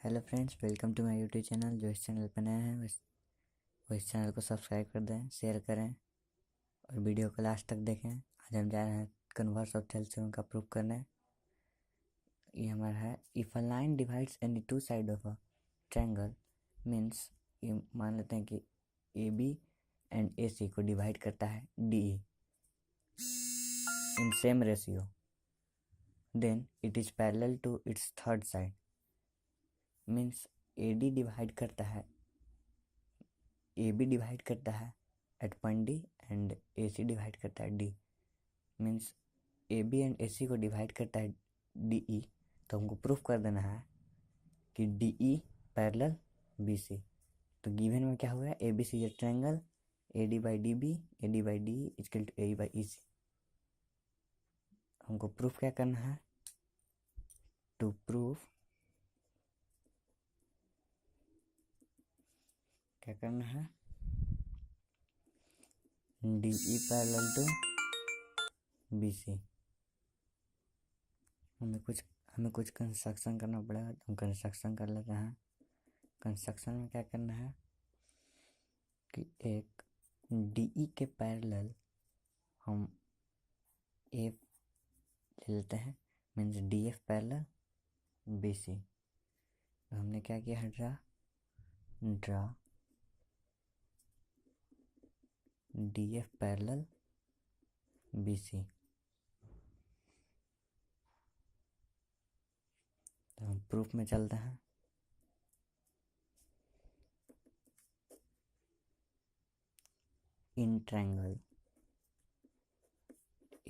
Hello friends, welcome to my YouTube channel. जो इस channel पर नए हैं वो इस चैनल को सब्सक्राइब कर दें, शेयर करें और वीडियो को लास्ट तक देखें। आज हम जा रहे हैं कन्वर्स ऑफ थेल्स थ्योरम का प्रूफ करने। ये हमारा है, if a line divides any two side of a triangle means, ये मान लेते हैं कि ए बी एंड ए सी को डिवाइड करता है D E in same ratio, then it is parallel to its third side. Means A D divide करता है, ए बी डिवाइड करता है at point D and A C divide करता है D. Means A B and A C को divide करता है D ई। तो हमको प्रूफ कर देना है कि D E parallel B C. तो गिवन में क्या हुआ है, A B C is triangle, A D by D B, A D by D E equal to A by E C. हमको प्रूफ क्या करना है, टू प्रूफ क्या करना है, D E parallel to B C. हमें कुछ कंस्ट्रक्शन करना पड़ेगा, तो हम कंस्ट्रक्शन कर लेते हैं। कंस्ट्रक्शन में क्या करना है कि एक डी ई के पैरेलल हम ए ले लेते हैं, means D F parallel B C. तो हमने क्या किया है, draw D F parallel B C. तो हम प्रूफ में चलते हैं। In triangle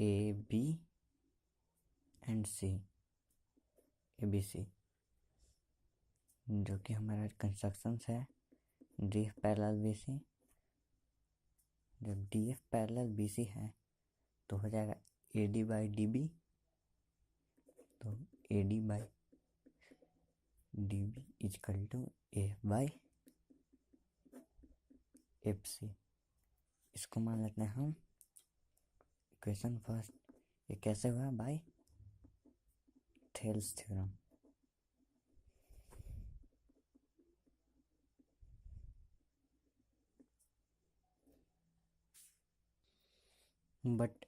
A B and C, A B C, जो कि हमारा कंस्ट्रक्शन है D F parallel B C. जब D F parallel B C है तो हो जाएगा A D by D B. तो A D by D B equal to A by F C. इसको मान लेते हैं हम इक्वेशन फर्स्ट। ये कैसे हुआ, बाय थेल्स थ्योरम। बट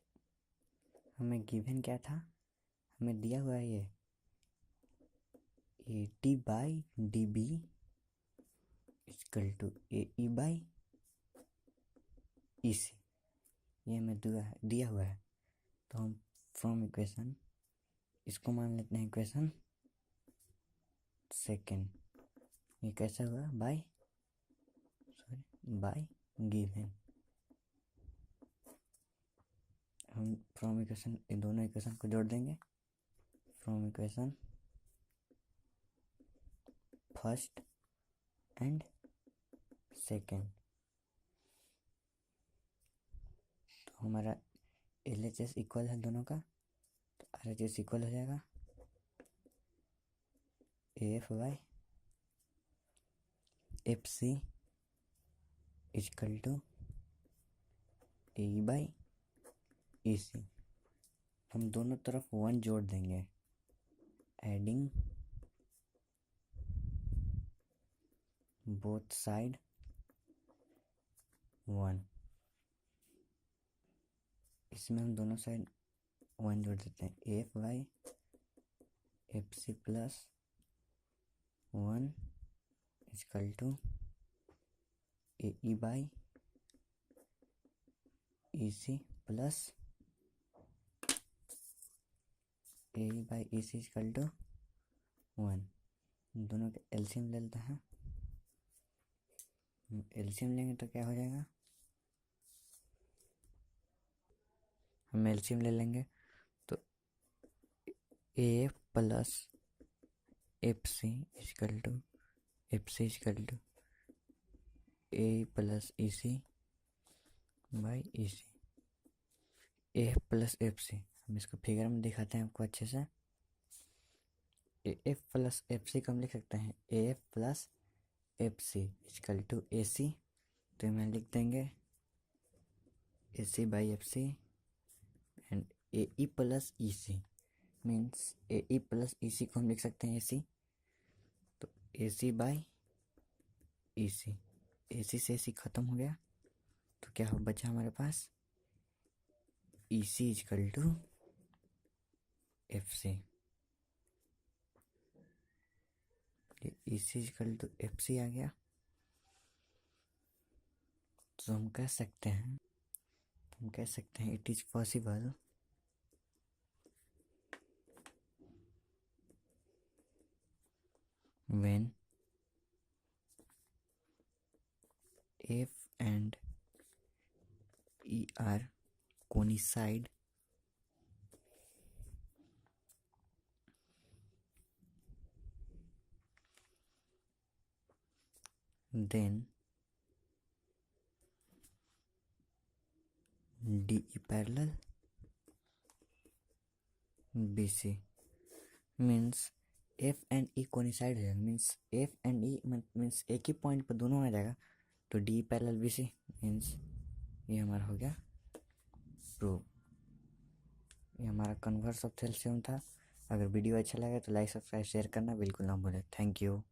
हमें गिवन क्या था, हमें दिया हुआ है ये A D by D B equal to A E by E C. ये हमें दिया हुआ है। तो हम फ्रॉम इक्वेशन इसको मान लेते हैं इक्वेशन सेकेंड। ये कैसा हुआ, बाय गिवन। हम फ्रॉम इक्वेशन इन दोनों इक्वेशन को जोड़ देंगे। From equation first and second, तो हमारा एल एच एस इक्वल है दोनों का, तो आर एच एस इक्वल हो जाएगा A F by F C equal to A by E C. हम दोनों तरफ 1 जोड़ देंगे, एडिंग बोथ साइड 1। इसमें हम दोनों साइड 1 जोड़ देते हैं, F by F C plus 1 equal to A E by E C plus A by E C equal to 1। दोनों के एलसीएम ले लेते हैं। एलसीएम लेंगे तो क्या हो जाएगा, हम एलसीएम ले लेंगे तो A F plus F C equal to F C equal to A plus E C by E C. A F plus F C, हम इसको फिगर में दिखाते हैं आपको अच्छे से। A F plus F C को हम लिख सकते हैं A F plus F C equal to A C. तो मैं लिख देंगे A C by F C and A E plus E C. Means A E plus E सी को हम लिख सकते हैं ए सी। तो AC बाई EC, AC से AC खत्म हो गया तो क्या बचा हमारे पास EC equal to FC। EC equal to FC आ गया तो हम कह सकते हैं it is possible when F and E are coincide, then DE parallel BC means F and E coincide है, means F and E means एक ही point पर दोनों आ जाएगा तो DE parallel BC means ये हमारा हो गया प्रूव। ये हमारा कन्वर्स ऑफ थेल्स थ्योरम था। अगर वीडियो अच्छा लगा तो लाइक सब्सक्राइब शेयर करना बिल्कुल ना भूलें। Thank you.